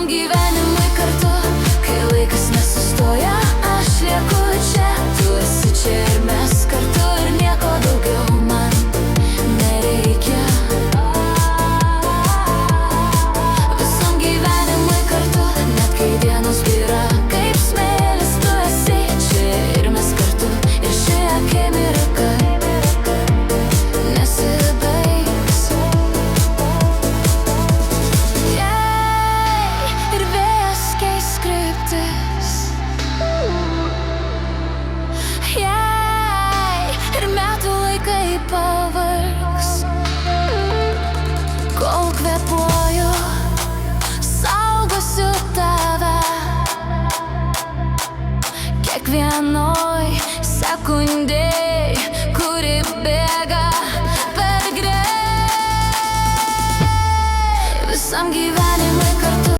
visam gyvenimui kartu. Kai laikas nesustoja, aš lieku čia. Tu esi čia ir mes kartu, ir nieko daugiau man nereikia. Visam gyvenimui kartu, net kai dienos byra kaip smėlis, tu esi čia ir mes kartu. Ir ši akimirka nesibaigs. Ir vėjas keis kryptis, ir metų laikai pavargs. Kol kvėpuoju, saugosiu tave. Kiekvienoj sekundėj, kuri bėga per greit. Visam gyvenimui